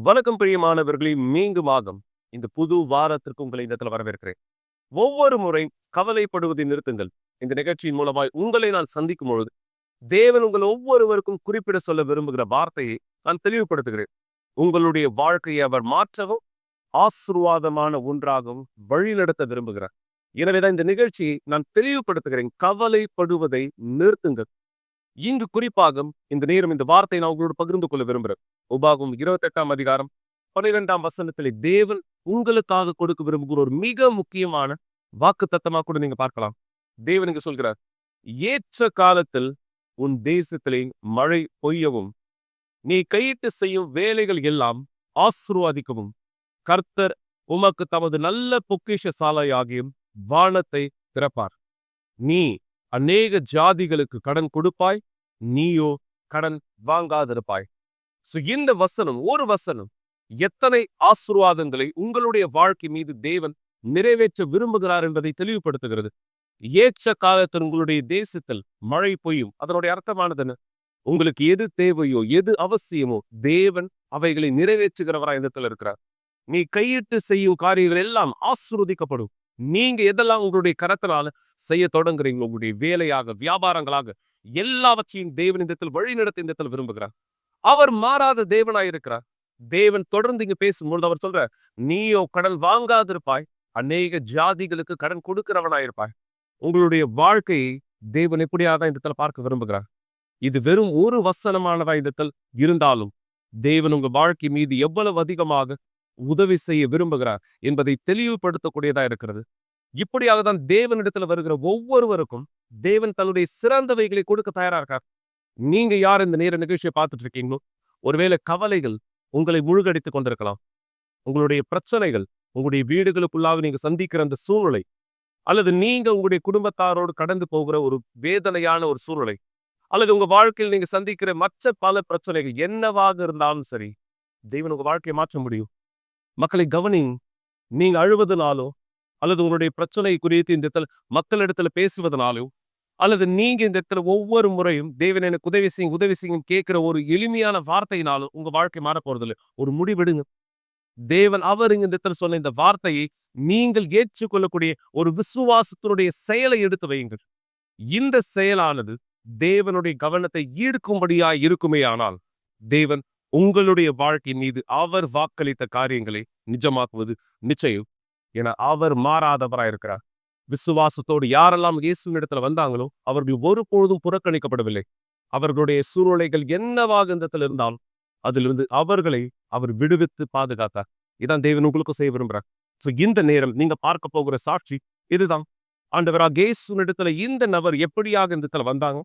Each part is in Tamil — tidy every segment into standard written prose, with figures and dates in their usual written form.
வணக்கம் பிரியமானவர்களே, மீண்டுமாக இந்த புது வாரத்திற்கு உங்களை இந்த இடத்துல வரவேற்கிறேன். ஒவ்வொரு முறை கவலைப்படுவதை நிறுத்துங்கள். இந்த நிகழ்ச்சியின் மூலமாய் உங்களை நான் சந்திக்கும் பொழுது தேவன் உங்கள் ஒவ்வொருவருக்கும் குறிப்பிட சொல்ல விரும்புகிற வார்த்தையை நான் தெளிவுபடுத்துகிறேன். உங்களுடைய வாழ்க்கையை அவர் மாற்றவும் ஆசீர்வாதமான ஒன்றாகவும் வழிநடத்த விரும்புகிறார். எனவேதான் இந்த நிகழ்ச்சியை நான் தெளிவுபடுத்துகிறேன். கவலைப்படுவதை நிறுத்துங்கள். இங்கு குறிப்பாக இந்த நேரம் இந்த வார்த்தையை நான் உங்களோடு பகிர்ந்து கொள்ள விரும்புகிறேன். உபாகம் 28ஆம் அதிகாரம் 12ஆம் வசனத்திலே தேவன் உங்களுக்காக கொடுக்க விரும்புகிற ஒரு மிக முக்கியமான வாக்கு தத்தமா கூட நீங்க பார்க்கலாம். தேவன் இங்க சொல்கிறார், ஏற்ற காலத்தில் உன் தேசத்திலே மழை பொய்யவும் நீ கையிட்டு செய்யும் வேலைகள் எல்லாம் ஆசீர்வாதிக்கவும் கர்த்தர் உமக்கு தமது நல்ல பொக்கிஷ சாலையாகியும் வானத்தை திறப்பார். நீ அநேக ஜாதிகளுக்கு கடன் கொடுப்பாய், நீயோ கடன் வாங்காதிருப்பாய். இந்த வசனம், ஒரு வசனம் எத்தனை ஆசீர்வாதங்களை உங்களுடைய வாழ்க்கை மீது தேவன் நிறைவேற்ற விரும்புகிறார் என்பதை தெளிவுபடுத்துகிறது. ஏற்ற காலத்தில் உங்களுடைய தேசத்தில் மழை பொய்யும். அதனுடைய அர்த்தமானது என்ன? உங்களுக்கு எது தேவையோ, எது அவசியமோ தேவன் அவைகளை நிறைவேற்றுகிறவரா இடத்துல இருக்கிறார். நீ கையிட்டு செய்யும் காரியங்கள் எல்லாம் ஆசீர்வதிக்கப்படும். நீங்க எதெல்லாம் உங்களுடைய கரத்தினால செய்ய தொடங்குறீங்களோ, உங்களுடைய வேலையாக, வியாபாரங்களாக, எல்லாவற்றையும் தேவன் இந்த வழி நடத்த இந்த விரும்புகிறார். அவர் மாறாத தேவனாயிருக்கிறார். தேவன் தொடர்ந்து இங்க பேசும்பொழுது அவர் சொல்ற, நீயோ கடன் வாங்காதிருப்பாய், அநேக ஜாதிகளுக்கு கடன் கொடுக்கிறவனாயிருப்பாய். உங்களுடைய வாழ்க்கையை தேவன் எப்படியாதான் இந்த பார்க்க விரும்புகிறார். இது வெறும் ஒரு வசனமானதா இந்த இருந்தாலும் தேவன் உங்க வாழ்க்கை மீது எவ்வளவு அதிகமாக உதவி செய்ய விரும்புகிறார் என்பதை தெளிவுபடுத்தக்கூடியதா இருக்கிறது. இப்படியாக தான் தேவனிடத்துல வருகிற ஒவ்வொருவருக்கும் தேவன் தன்னுடைய சிறந்தவைகளை கொடுக்க தயாரா இருக்கார். நீங்க யார் இந்த நேர நிகழ்ச்சியை பார்த்துட்டு இருக்கீங்களோ, ஒருவேளை கவலைகள் உங்களை முழுகடித்துக் கொண்டிருக்கலாம். உங்களுடைய பிரச்சனைகள், உங்களுடைய வீடுகளுக்குள்ளாக நீங்க சந்திக்கிற அந்த சூழ்நிலை, அல்லது நீங்க உங்களுடைய குடும்பத்தாரோடு கடந்து போகிற ஒரு வேதனையான ஒரு சூழ்நிலை, அல்லது உங்க வாழ்க்கையில் நீங்க சந்திக்கிற மற்ற பல பிரச்சனைகள் என்னவாக இருந்தாலும் சரி, தேவன் உங்க வாழ்க்கையை மாற்ற முடியும். மக்களை கவனிங்க. நீங்க அழுவதனாலோ, அல்லது உங்களுடைய பிரச்சனை குறித்து இந்த மக்களிடத்துல பேசுவதனாலோ, அல்லது நீங்க இந்த ஒவ்வொரு முறையும் தேவன் எனக்கு உதவி செய்யும் கேட்கிற ஒரு எளிமையான வார்த்தையினாலும் உங்க வாழ்க்கை மாற போறதில்லை. ஒரு முடிவெடுங்க. தேவன் அவர் இந்த சொன்ன இந்த வார்த்தையை நீங்கள் ஏற்றுக்கொள்ளக்கூடிய ஒரு விசுவாசத்தினுடைய செயலை எடுத்து வையுங்கள். இந்த செயலானது தேவனுடைய கவனத்தை ஈர்க்கும்படியா இருக்குமே. ஆனால் தேவன் உங்களுடைய வாழ்க்கை மீது அவர் வாக்களித்த காரியங்களை நிஜமாக்குவது நிச்சயம். என அவர் மாறாதவராய் இருக்கிறார். விசுவாசத்தோடு யாரெல்லாம் இயேசுவின் இடத்துல வந்தாங்களோ அவர்கள் ஒருபொழுதும் புறக்கணிக்கப்படவில்லை. அவர்களுடைய சூழ்நிலைகள் என்னவாக இருந்தாலும் அதிலிருந்து அவர்களை அவர் விடுவித்து பாதுகாத்தார். இதான் தேவன் உங்களுக்கும் செய்ய விரும்புறார். இந்த நேரம் நீங்க பார்க்க போகிற சாட்சி இதுதான். ஆண்டவராக இயேசுவின் இடத்துல இந்த நபர் எப்படியாக இந்த வந்தாங்க,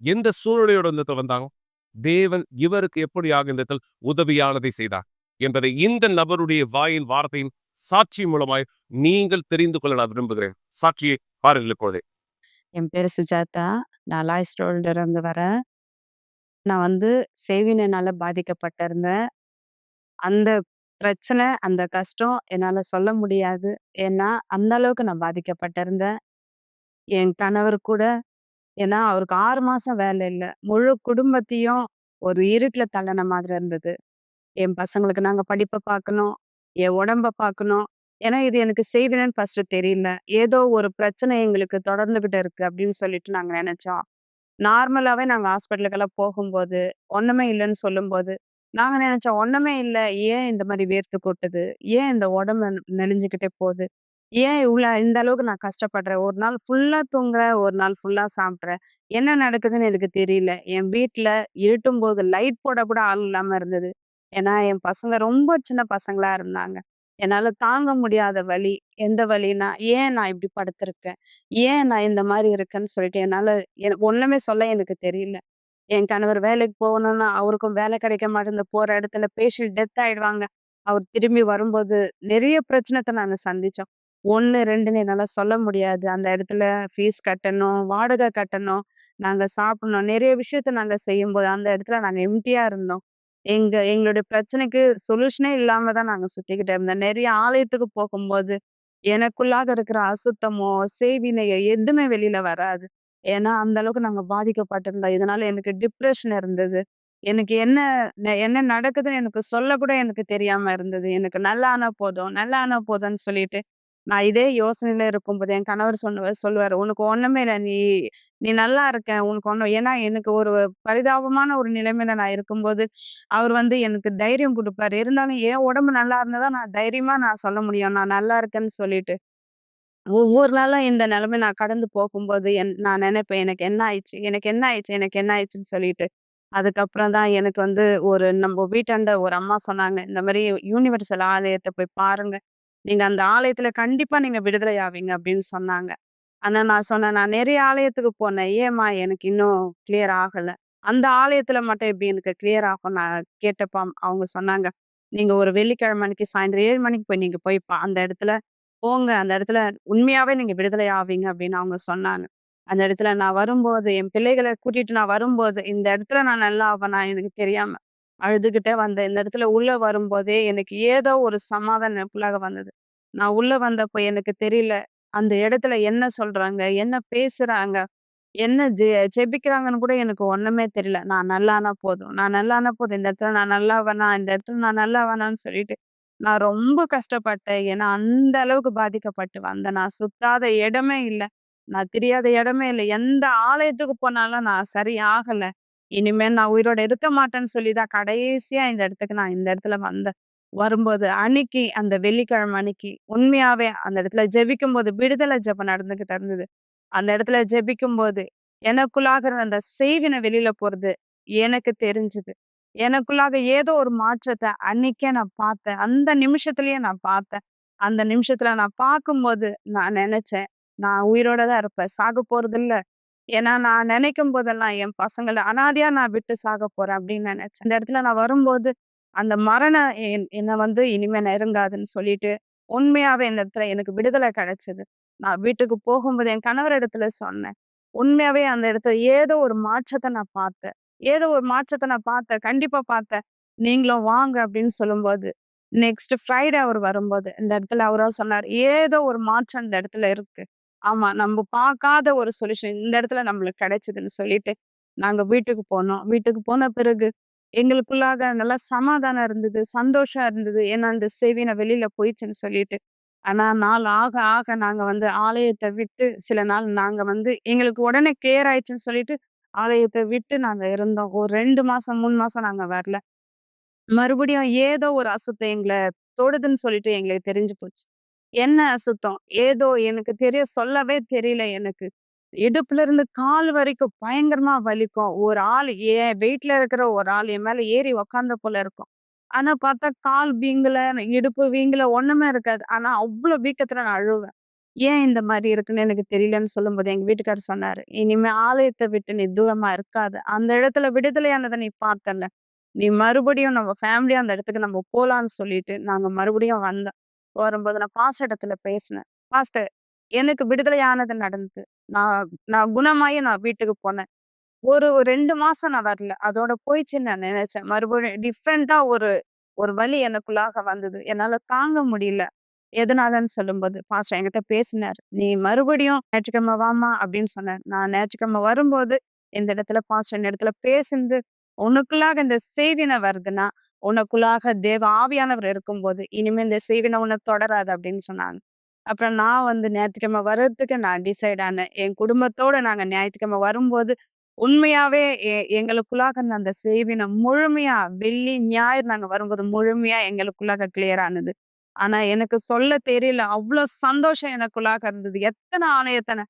எந்த சூழ்நிலையோட இந்த வந்தாங்க, தேவன் இவருக்கு எப்படியாக இந்த உதவியானதை செய்தார் என்பதை இந்த நபருடைய வாயின் வார்த்தையின் சாட்சி மூலமாய் நீங்கள் தெரிந்து கொள்ள நான் விரும்புகிறேன். சாட்சியை பாருங்கள். என் பேரு சுஜாதா. நான் லாய்ஸ்டோல்ல இருந்து வரேன். நான் வந்து செய்வினைனால பாதிக்கப்பட்டிருந்தேன். அந்த பிரச்சனை, அந்த கஷ்டம் என்னால சொல்ல முடியாது. ஏன்னா, அந்த அளவுக்கு நான் பாதிக்கப்பட்டிருந்தேன். என் கணவர் கூட ஏன்னா அவருக்கு 6 மாசம் வேலை இல்ல. முழு குடும்பத்தையும் ஒரு இருட்டுல தள்ளுன மாதிரி இருந்தது. என் பசங்களுக்கு நாங்க படிப்ப பார்க்கணும், என் உடம்ப பார்க்கணும். ஏன்னா இது எனக்கு செய்வினைன்னு ஃபர்ஸ்ட்டு தெரியல. ஏதோ ஒரு பிரச்சனை எங்களுக்கு தொடர்ந்துகிட்டு இருக்கு அப்படின்னு சொல்லிட்டு நாங்க நெனச்சோம். நார்மலாவே நாங்க ஹாஸ்பிட்டலுக்கெல்லாம் போகும்போது, ஒண்ணுமே இல்லன்னு சொல்லும்போது, நாங்க நெனச்சோம், "ஒண்ணுமே இல்ல. ஏன் இந்த மாரி வேர்த்து கொட்டுது? ஏன் இந்த உடம்பு நெளிஞ்சுக்கிட்டே போது? ஏன் இவ்ளோ இந்த அளவுக்கு நான் கஷ்டப்படுறேன்? ஒரு நாள் ஃபுல்லா தூங்குறேன், ஒரு நாள் ஃபுல்லா சாப்பிடுறேன். என்ன நடக்குதுன்னு எனக்கு தெரியல." என் வீட்ல இருட்டும்போது லைட் போட கூட ஆள் இல்லாம இருந்தது. ஏன்னா, என் பசங்க ரொம்ப சின்ன பசங்களா இருந்தாங்க. என்னால தாங்க முடியாத வலி. எந்த வலின்னா, "ஏன் நான் இப்படி படுத்திருக்கேன்? ஏன் நான் இந்த மாரி இருக்கேன்னு?" சொல்லிட்டு என்னால எனக்கு ஒண்ணுமே சொல்ல எனக்கு தெரியல. என் கணவர் வேலைக்கு போகணும்னா, அவருக்கும் வேலை கிடைக்க மாட்டேங்குது. போற இடத்துல பேஷண்ட் டெத் ஆயிடுவாங்க. அவர் திரும்பி வரும்போது நெறைய பிரச்சனத்த நாங்க சந்திச்சோம். 1, 2ன்னு என்னால சொல்ல முடியாது. அந்த இடத்துல ஃபீஸ் கட்டணும், வாடகை கட்டணும், நாங்க சாப்பிடணும். நெறைய விஷயத்த நாங்க செய்யும்போது, அந்த இடத்துல நாங்க எம்ப்டியா இருந்தோம். எங்களுடைய பிரச்சனைக்கு சொல்யூஷனே இல்லாம தான் நாங்க சுத்திக்கிட்டு இருந்தோம். நெறைய ஆலயத்துக்கு போகும்போது, எனக்குள்ளாக இருக்கிற அசுத்தமோ, செய்வினையோ எதுவுமே வெளியில வராது. ஏன்னா, அந்த அளவுக்கு நாங்க பாதிக்கப்பட்டிருந்தோம். இதனால எனக்கு டிப்ரஷன் இருந்தது. எனக்கு என்ன நடக்குதுன்னு எனக்கு சொல்லக்கூட எனக்கு தெரியாம இருந்தது. எனக்கு நல்லா ஆனா போதும், நல்லா ஆனா போதும்ன்னு சொல்லிட்டு, நான் இதே யோசனையில இருக்கும்போது என் கணவர் சொல்லுவாரு, "உனக்கு ஒண்ணுமே இல்ல. நீ நீ நல்லா இருக்க. உனக்கு ஒண்ணும்" ஏன்னா எனக்கு ஒரு பரிதாபமான ஒரு நிலைமையில நான் இருக்கும்போது, அவர் வந்து எனக்கு தைரியம் குடுப்பாரு. இருந்தாலும் என் உடம்பு நல்லா இருந்தா தான் நான் தைரியமா நான் சொல்ல முடியும். நான் நல்லா இருக்கேன்னு சொல்லிட்டு. ஒவ்வொரு நாளும் இந்த நிலைமை நான் கடந்து போகும்போது, நான் நெனைப்பேன், "எனக்கு என்ன ஆயிடுச்சு? எனக்கு என்ன ஆயிடுச்சு? எனக்கு என்ன ஆயிடுச்சுன்னு" சொல்லிட்டு. அதுக்கப்புறம் தான் எனக்கு வந்து நம்ப வீட்டாண்ட ஒரு அம்மா சொன்னாங்க, "இந்த மாரி யுனிவர்சல் ஆலயத்த போய் பாருங்க. நீங்க அந்த ஆலயத்துல கண்டிப்பா நீங்க விடுதலை ஆவீங்க" அப்படின்னு சொன்னாங்க. ஆனா நான் சொன்னேன், "நான் நெறைய ஆலயத்துக்கு போனேன். ஏம்மா எனக்கு இன்னும் கிளியர் ஆகல. அந்த ஆலயத்துல மட்டும் எப்படி எனக்கு கிளியர் ஆகும்?" நான் கேட்டப்ப அவங்க சொன்னாங்க, "நீங்க ஒரு வெள்ளிக்கிழமை அன்னைக்கு சாயந்தரம் 7 மணிக்கு நீங்க போய் அந்த இடத்துல போங்க. அந்த இடத்துல உண்மையாவே நீங்க விடுதலை ஆவீங்க" அப்படின்னு அவங்க சொன்னாங்க. அந்த இடத்துல நான் வரும்போது, என் பிள்ளைகள கூட்டிட்டு நான் வரும்போது, இந்த இடத்துல நான் நல்லா ஆவேனா எனக்கு தெரியாம அழுதுகிட்டே வந்தேன். இந்த இடத்துல உள்ள வரும்போதே எனக்கு ஏதோ ஒரு சமாதானம் எனக்குள்ளாக வந்தது. நான் உள்ள வந்தப்போ எனக்கு தெரியல. அந்த இடத்துல என்ன சொல்றாங்க? என்ன பேசுறாங்க? என்ன ஜெபிக்கிறாங்கன்னு கூட எனக்கு ஒண்ணுமே தெரியல. நான் நல்லா ஆனா போதும். நான் நல்லா ஆனா போதும். இந்த இடத்துல நான் நல்லா ஆவேனா? இந்த இடத்துல நான் நல்லா ஆவேனான்னு சொல்லிட்டு, நான் ரொம்ப கஷ்டப்பட்டேன். ஏன்னா, அந்த அளவுக்கு பாதிக்கப்பட்டு வந்தேன். நான் சுத்தாத இடமே இல்ல. நான் தெரியாத இடமே இல்ல. எந்த ஆலயத்துக்கு போனாலும் நான் சரி ஆகல. இனிமே நான் உயிரோட இருக்க மாட்டேன்னு சொல்லி தான் கடைசியா இந்த இடத்துல வந்தேன். வரும்போது அன்னைக்கு அந்த வெள்ளிக்கிழமை அன்னைக்கு உண்மையாவே அந்த இடத்துல ஜெபிக்கும்போது விடுதலை ஜெபம் நடந்துகிட்டு இருந்தது. அந்த இடத்துல ஜெபிக்கும்போது, எனக்குள்ளாக இருந்த அந்த செய்வின வெளியில போறது எனக்கு தெரிஞ்சது. எனக்குள்ளாக ஏதோ ஒரு மாற்றத்த அன்னைக்கே நான் பார்த்தேன். அந்த நிமிஷத்திலேயே நான் பார்த்தேன். அந்த நிமிஷத்துல நான் பார்க்கும்போது நான் நெனச்சேன், நான் உயிரோட தான் இருப்பேன். சாகப் போறதில்ல. ஏன்னா நான் நெனைக்கும் போதெல்லாம் என் பசங்கள அனாதையா நான் விட்டு சாகப் போறேன் அப்படின்னு நெனச்சேன். அந்த இடத்துல நான் வரும்போது, அந்த மரணம் என்ன வந்து இனிமே நெருங்காதுன்னு சொல்லிட்டு, உண்மையாவே இந்த இடத்துல எனக்கு விடுதலை கிடைச்சது. நான் வீட்டுக்கு போகும்போது என் கணவர் இடத்துல சொன்னேன். உண்மையாவே அந்த இடத்துல ஏதோ ஒரு மாற்றத்த நான் பார்த்தேன். ஏதோ ஒரு மாற்றத்த நான் பார்த்தேன். கண்டிப்பா பார்த்தேன். நீங்களும் வாங்க அப்படின்னு சொல்லும்போது, நெக்ஸ்ட் ஃப்ரைடே அவர் வரும்போது, இந்த இடத்துல அவரா சொன்னாரு, "ஏதோ ஒரு மாற்றம் இந்த இடத்துல இருக்கு. ஆமா, நம்ப பார்க்காத ஒரு சொல்யூஷன் இந்த இடத்துல நம்மளுக்கு கிடைச்சதுன்னு" சொல்லிட்டு, நாங்க வீட்டுக்கு போனோம். வீட்டுக்கு போன பிறகு எங்களுக்குள்ளாக நல்லா சமாதானம் இருந்தது, சந்தோஷம் இருந்தது. ஏன்னா, இந்த செய்வின வெளியில போயிடுச்சுன்னு சொல்லிட்டு. ஆனா, நாள் ஆக ஆக நாங்க வந்து ஆலயத்த விட்டு சில நாள் நாங்க வந்து எங்களுக்கு உடனே கிளியர் ஆயிடுச்சுன்னு சொல்லிட்டு, ஆலயத்த விட்டு நாங்க இருந்தோம். ஒரு 2 மாசம், 3 மாசம் நாங்க வரல. மறுபடியும் ஏதோ ஒரு அசுத்தம் எங்கள தொடுதுன்னு சொல்லிட்டு எங்களுக்கு தெரிஞ்சு போச்சு. என்ன அசுத்தம்? ஏதோ எனக்கு சொல்லவே தெரியல எனக்கு. இடுப்புல இருந்து கால் வரைக்கும் பயங்கரமா வலிக்கும். ஒரு ஆள் என் வெயிட்ல இருக்கிற ஒரு ஆள் என் மேல ஏறி உக்காந்த போல இருக்கும். ஆனா பார்த்தா கால் வீங்கல, இடுப்பு வீங்கல, ஒண்ணுமே இருக்காது. ஆனா அவ்ளோ வீக்கத்துல நான் அழுவேன். ஏன் இந்த மாரி இருக்குன்னு எனக்கு தெரியலன்னு சொல்லும்போது, எங்க வீட்டுக்காரர் சொன்னாரு, "இனிமே ஆலயத்த விட்டு நீ தூரமா இருக்காத. அந்த இடத்துல விடுதலையானத நீ பார்த்தல்ல. நீ மறுபடியும் நம்ம ஃபேமிலியா அந்த இடத்துக்கு நம்ம போலான்னு" சொல்லிட்டு, நாங்க மறுபடியும் வந்தோம். வரும்போது நான் பாஸ்டர் இடத்துல பேசினேன். "பாஸ்டர், எனக்கு விடுதலையானது நடந்தது. நான் நான் குணமாயி நான் வீட்டுக்கு போனேன். ஒரு 2 மாசம் நான் வரல. அதோட போயிடுச்சுன்னு நான் நெனச்சேன். மறுபடியும் டிஃப்ரெண்ட்டா ஒரு ஒரு வலி எனக்குள்ளாக வந்தது. என்னால தாங்க முடியல. எதனாலன்னு சொல்லும்போது, பாஸ்டர் என்கிட்ட பேசினாரு. "நீ மறுபடியும் ஞாயிற்றுக்கிழமை வாம்மா" அப்படின்னு சொன்னாரு. நான் ஞாயிற்றுக்கிழமை வரும்போது, இந்த இடத்துல பாஸ்டர் இந்த இடத்துல பேசினது, "உனக்குள்ளாக இந்த செய்வினை வருதுன்னா, உனக்குள்ளாக தேவ ஆவியானவர் இருக்கும்போது, இனிமே இந்த செய்வினை உன்ன தொடராது" அப்படின்னு சொன்னாங்க. அப்புறம் நான் வந்து ஞாயிற்றுக்கிழமை வர்றதுக்கு நான் டிசைட் ஆனேன். என் குடும்பத்தோட நாங்க ஞாயிற்றுக்கிழமை வரும்போது, உண்மையாவே எங்களுக்குள்ளாக இருந்த அந்த செய்வினம் முழுமையா வெள்ளி, ஞாயிறு நாங்க வரும்போது முழுமையா எங்களுக்குள்ளாக கிளியர் ஆனது. ஆனா எனக்கு சொல்ல தெரியல. அவ்ளோ சந்தோஷம் எனக்குள்ளாக இருந்தது. எத்தன ஆலயத்தன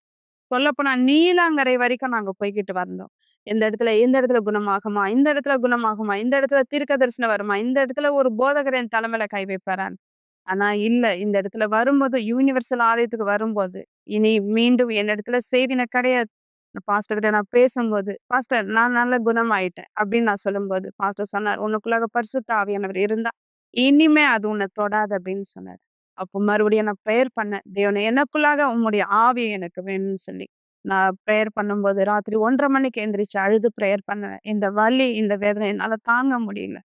சொல்லப்போனா நீலாங்கரை வரைக்கும் நாங்க போய்க்கிட்டு வந்தோம். இந்த இடத்துல குணமாகுமா? இந்த இடத்துல குணமாகுமா? இந்த இடத்துல தீர்க்க தரிசனம் வருமா? இந்த இடத்துல ஒரு போதகர் என் தலைமையில கை வைப்பாரான்னு. ஆனா இல்ல. இந்த இடத்துல வரும்போது யுனிவர்சல் ஆலயத்துக்கு வரும்போது, இனி மீண்டும் என்னிடத்துல செய்தின கிடையாது. பாஸ்டர் கிட்ட நான் பேசும்போது, "பாஸ்டர் நான் நல்ல குணமாயிட்டேன்" அப்படின்னு நான் சொல்லும்போது, பாஸ்டர் சொன்னார், "உனக்குள்ளாக பரிசுத்த ஆவியானவர் இருந்தா, இனிமே அது உன்ன தொடாது" அப்படின்னு சொன்னாரு. அப்போ மறுபடியும் நான் பிரேயர் பண்ணேன். தேவனே எனக்குள்ளாக உம்முடைய ஆவி எனக்கு வேணும்னு சொல்லி. நான் பிரேயர் பண்ணும்போது ராத்திரி 1:30 மணிக்கு எந்திரிச்சு அழுது பிரேயர் பண்ணேன். இந்த வலி, இந்த வேதனை என்னால தாங்க முடியல.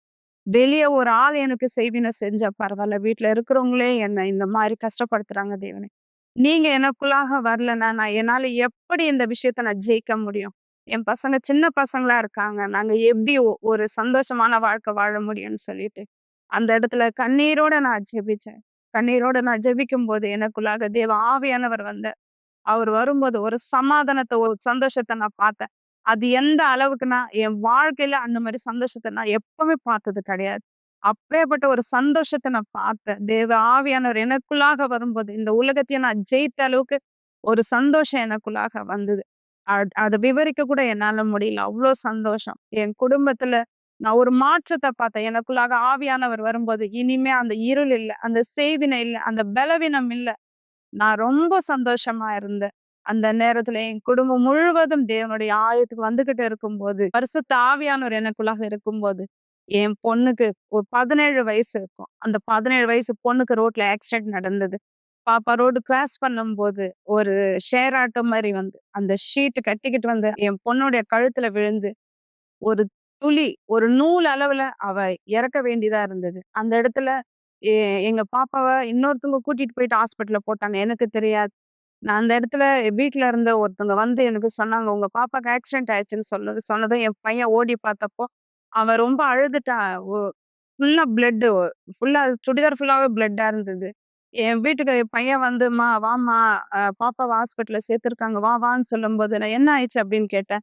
வெளிய ஒரு ஆள் எனக்கு செய்வினை செஞ்சா பரவால்ல. வீட்ல இருக்கிறவங்களே என்ன இந்த மாரி கஷ்டப்படுத்துறாங்க தேவனே. நீங்க எனக்குள்ளாக வரலன்னா, என்னால எப்படி இந்த விஷயத்த நான் ஜெயிக்க முடியும்? என் பசங்க சின்ன பசங்களா இருக்காங்க. நாங்க எப்படி ஒரு சந்தோஷமான வாழ்க்கை வாழ முடியும்னு சொல்லிட்டு. அந்த இடத்துல கண்ணீரோட நான் ஜெபிச்சேன். கண்ணீரோட நான் ஜெபிக்கும்போது எனக்குள்ளாக தேவ ஆவியானவர் வந்தார். அவர் வரும்போது ஒரு சமாதானத்த, ஒரு சந்தோஷத்த நான் பார்த்தேன். அது எந்த அளவுக்குன்னா, என் வாழ்க்கையில அந்த மாரி சந்தோஷத்த நான் எப்பவுமே பார்த்தது கிடையாது. அப்படியேப்பட்ட ஒரு சந்தோஷத்த நான் பார்த்தேன். தேவ ஆவியானவர் எனக்குள்ளாக வரும்போது, இந்த உலகத்தையே நான் ஜெயித்த அளவுக்கு ஒரு சந்தோஷம் எனக்குள்ளாக வந்தது. அத விவரிக்க கூட என்னால முடியல. அவ்ளோ சந்தோஷம். என் குடும்பத்துல நான் ஒரு மாற்றத்த பார்த்தேன். எனக்குள்ளாக ஆவியானவர் வரும்போது, இனிமே அந்த இருள் இல்ல, அந்த செய்வினை இல்ல, அந்த பலவீனம் இல்ல. நான் ரொம்ப சந்தோஷமா இருந்தேன். அந்த நேரத்துல என் குடும்பம் முழுவதும் தேவனுடைய ஆலயத்துக்கு வந்துகிட்டு இருக்கும்போது, பரிசுத்த ஆவியானவர் எனக்குள்ளாக இருக்கும்போது, என் பொண்ணுக்கு ஒரு 17 வயசு இருக்கும். அந்த 17 வயசு பொண்ணுக்கு ரோட்ல ஆக்சிடென்ட் நடந்தது. பாப்பா ரோடு கிராஸ் பண்ணும்போது, ஒரு ஷேர் ஆட்டோ மாரி வந்து, அந்த ஷீட் கட்டிக்கிட்டு வந்து என் பொண்ணுடைய கழுத்துல விழுந்து, ஒரு துளி, ஒரு நூல் அளவுல அவ இறக்க வேண்டியதா இருந்தது. அந்த இடத்துல எ எங்க பாப்பாவ இன்னொருத்தவங்க கூட்டிட்டு போயிட்டு ஹாஸ்பிட்டல்ல போட்டாங்க. எனக்கு தெரியாது. நான் அந்த இடத்துல வீட்ல இருந்த ஒருத்தவங்க வந்து எனக்கு சொன்னாங்க, "உங்க பாப்பாக்கு ஆக்சிடென்ட் ஆயிடுச்சுன்னு" சொன்னதும் என் பையன் ஓடி பார்த்தப்போ, அவன் ரொம்ப அழுதுட்டான். ஃபுல்லா பிளட்டு, ஃபுல்லா சுடிதார் ஃபுல்லாவே பிளட்டா இருந்தது. என் வீட்டுக்கு என் பையன் வந்து, "அம்மா வாம்மா, பாப்பாவ ஹாஸ்பிட்டல்ல சேர்த்துருக்காங்க. வா வான்னு" சொல்லும்போது, நான் "என்ன ஆயிடுச்சு?" அப்படின்னு கேட்டேன்.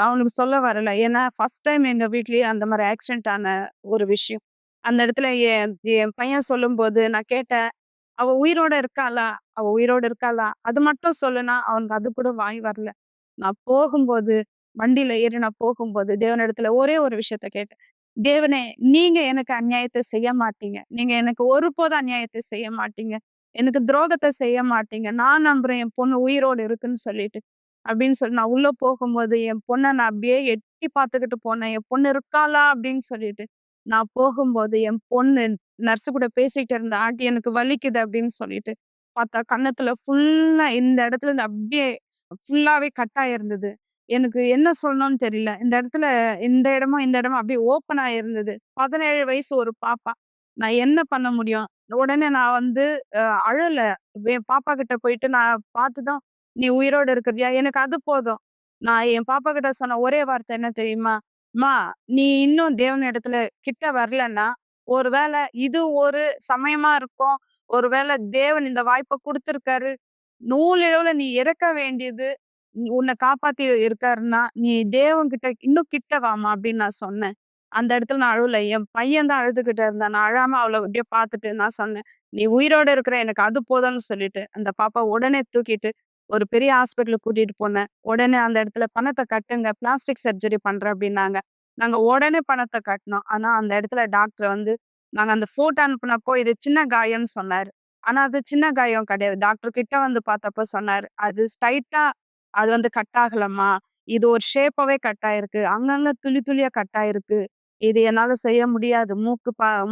அவனுக்கு சொல்ல வரல. ஏன்னா ஃபர்ஸ்ட் டைம் எங்க வீட்லயே அந்த மாரி ஆக்சிடென்ட் ஆன ஒரு விஷயம். அந்த இடத்துல என் என் பையன் சொல்லும்போது நான் கேட்டேன், "அவ உயிரோட இருக்காளா? அவ உயிரோட இருக்காளா?" அது மட்டும் சொல்லுனா, அவனுக்கு அது கூட வாய் வரல. நான் போகும்போது, வண்டியில ஏறி நான் போகும்போது, தேவனிடத்துல ஒரே ஒரு விஷயத்த கேட்டேன். "தேவனே, நீங்க எனக்கு அநியாயத்த செய்ய மாட்டீங்க. நீங்க எனக்கு ஒருபோதும் அநியாயத்த செய்ய மாட்டீங்க. எனக்கு துரோகத்த செய்ய மாட்டீங்க. நான் நம்புறேன் என் பொண்ணு உயிரோட இருக்குன்னு சொல்லிட்டு." அப்படின்னு சொல்லி நான் உள்ள போகும்போது, என் பொண்ண நான் அப்படியே எட்டி பார்த்துக்கிட்டு போனேன். "என் பொண்ணு இருக்காளா?" அப்படின்னு சொல்லிட்டு. நான் போகும்போது என் பொண்ணு நர்ஸ் கூட பேசிட்டு இருந்தா. "ஆண்டி எனக்கு வலிக்குது" அப்படின்னு சொல்லிட்டு. பார்த்தா கன்னத்துல ஃபுல்லா இந்த இடத்துல இருந்து அப்படியே ஃபுல்லாவே கட் ஆயிருந்தது. எனக்கு என்ன சொல்லணும்னு தெரியல. இந்த இடத்துல இந்த இடமும் அப்படியே ஓப்பன் ஆயிருந்தது. 17 வயசு ஒரு பாப்பா. நான் என்ன பண்ண முடியும்? உடனே நான் வந்து அழல. என் பாப்பா கிட்ட போயிட்டு நான் பார்த்துதான், "நீ உயிரோட இருக்கிறியா?" எனக்கு அது போதும். நான் என் பாப்பா கிட்ட சொன்ன ஒரே வார்த்தை என்ன தெரியுமா? "அம்மா, நீ இன்னும் தேவன் இடத்துல கிட்ட வரலன்னா, ஒருவேள இது ஒரு சமயமா இருக்கும். ஒருவேள தேவன் இந்த வாய்ப்ப குடுத்திருக்காரு. நூலிழவுல நீ இறக்க வேண்டியது உன்ன காப்பாத்தி இருக்காருன்னா, நீ தேவன்கிட்ட இன்னும் கிட்ட வாம்மா" அப்படின்னு நான் சொன்னேன். அந்த இடத்துல நான் அழுவல. என் பையன் தான் அழுதுகிட்டு இருந்தான். நான் அழாம அவள அப்படியே பார்த்துட்டு நான் சொன்னேன், "நீ உயிரோட இருக்கிற எனக்கு அது போதும்னு" சொல்லிட்டு, அந்த பாப்பா உடனே தூக்கிட்டு ஒரு பெரிய ஹாஸ்பிட்டலுக்கு கூட்டிட்டு போனேன். உடனே அந்த இடத்துல "பணத்த கட்டுங்க. பிளாஸ்டிக் சர்ஜரி பண்றேன்" அப்படின்னாங்க. நாங்க உடனே பணத்த கட்டுனோம். ஆனா அந்த இடத்துல டாக்டர் வந்து நாங்க அந்த ஃபோட்டோ அனுப்புனப்போ, "இது சின்ன காயம்னு" சொன்னாரு. ஆனா அது சின்ன காயம் கிடையாது. டாக்டர் கிட்ட வந்து பார்த்தப்ப சொன்னாரு, "அது ஸ்ட்ரைட்டா அது வந்து கட் ஆகலம்மா. இது ஒரு ஷேப்பாவே கட் ஆயிருக்கு. அங்கங்க துளி துளியா கட் ஆயிருக்கு. இது என்னால செய்ய முடியாது.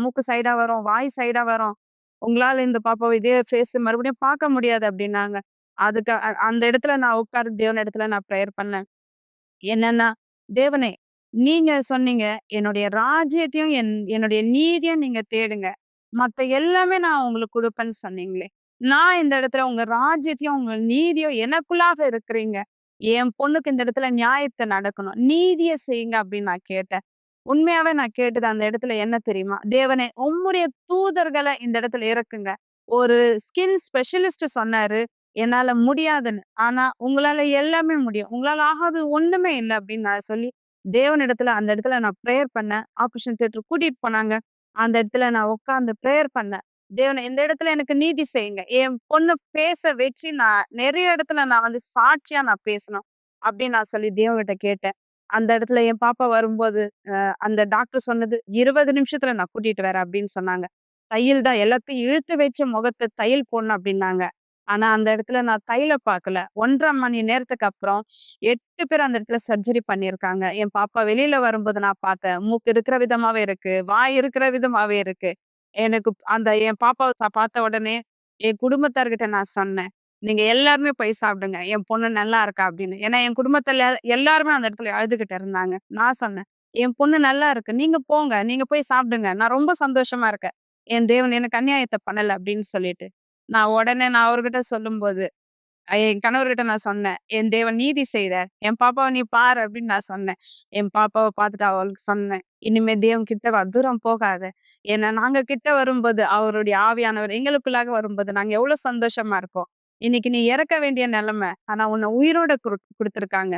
மூக்கு சைடா வரும், வாய் சைடா வரும். உங்களால இந்த பாப்பாவ இதே ஃபேஸ் மறுபடியும் பார்க்க முடியாது" அப்படின்னாங்க. அதுக்கு அந்த இடத்துல நான் உட்கார்ந்து தேவன் இடத்துல நான் பிரேயர் பண்ணேன். என்னன்னா, "தேவனே, நீங்க சொன்னீங்க, என்னுடைய ராஜ்யத்தையும், என்னுடைய நீதியும் நீங்க தேடுங்க. மத்த எல்லாமே நான் உங்களுக்கு குடுப்பேன்னு சொன்னீங்களே. நான் இந்த இடத்துல உங்க ராஜ்யத்தையும், உங்க நீதியும் எனக்குள்ளாக இருக்கிறீங்க. என் பொண்ணுக்கு இந்த இடத்துல நியாயத்த நடக்கணும். நீதிய செய்யுங்க" அப்படின்னு நான் கேட்டேன். உண்மையாவே நான் கேட்டது அந்த இடத்துல என்ன தெரியுமா? "தேவனே, உம்முடைய தூதர்கள இந்த இடத்துல இறக்குங்க." ஒரு ஸ்கின் ஸ்பெஷலிஸ்ட் சொன்னாரு, என்னால முடியாதுன்னு. ஆனா, உங்களால எல்லாமே முடியும். உங்களால ஆகாதது ஒண்ணுமே இல்ல அப்படின்னு நான் சொல்லி, தேவனிடத்துல அந்த இடத்துல நான் பிரேயர் பண்ணேன். ஆப்பரேஷன் தியேட்டர் கூட்டிட்டு போனாங்க. அந்த இடத்துல நான் உட்கார்ந்து பிரேயர் பண்ணேன். தேவனே, இந்த இடத்துல எனக்கு நீதி செய்யுங்க. என் பொண்ணு பேச வச்சு நான் நெறைய இடத்துல நான் வந்து சாட்சியா நான் பேசணும். அப்படின்னு நான் சொல்லி தேவன்கிட்ட கேட்டேன். அந்த இடத்துல என் பாப்பா வரும்போது, அந்த டாக்டர் சொன்னது, "20 நிமிஷத்துல நான் கூட்டிட்டு வரேன்" அப்படின்னு சொன்னாங்க. தையல் தான் எல்லாத்தையும் இழுத்து வச்சு முகத்த தையல் போடணும் அப்படின்னாங்க. ஆனா, அந்த இடத்துல நான் தையல பார்க்கல. 1 1/2 மணி நேரத்துக்கு அப்புறம் 8 பேர் அந்த இடத்துல சர்ஜரி பண்ணியிருக்காங்க. என் பாப்பா வெளியில வரும்போது நான் பார்த்தேன். மூக்கு இருக்கிற விதமாவே இருக்கு. வாய் இருக்கிற விதமாவே இருக்கு. எனக்கு அந்த என் பாப்பாவ பார்த்த உடனே என் குடும்பத்தார்கிட்ட நான் சொன்னேன். "நீங்க எல்லாருமே போய் சாப்பிடுங்க. என் பொண்ணு நல்லா இருக்கா" அப்படின்னு. ஏன்னா என் குடும்பத்துல எல்லாருமே அந்த இடத்துல அழுதுகிட்டு இருந்தாங்க. நான் சொன்னேன், "என் பொண்ணு நல்லா இருக்கு. நீங்க போங்க. நீங்க போய் சாப்பிடுங்க. நான் ரொம்ப சந்தோஷமா இருக்கேன். என் தேவன் எனக்கு அநியாயத்த பண்ணல" அப்படின்னு சொல்லிட்டு. நான் உடனே நான் அவர்கிட்ட சொல்லும்போது, என் கணவர்கிட்ட நான் சொன்னேன். "என் தேவன் நீதி செய்றார். என் பாப்பாவ நீ பாரு" அப்படின்னு நான் சொன்னேன். என் பாப்பாவ பார்த்துட்டு அவளுக்கு சொன்னேன். "இனிமே தேவன் கிட்ட வா, தூரம் போகாத. ஏன்னா நாங்க கிட்ட வரும்போது அவருடைய ஆவியானவர் எங்களுக்குள்ளாக வரும்போது நாங்க எவ்வளவு சந்தோஷமா இருக்கோம். இன்னைக்கு நீ இறக்க வேண்டிய நிலைமை. ஆனா உன்னை உயிரோட குடுத்திருக்காங்க.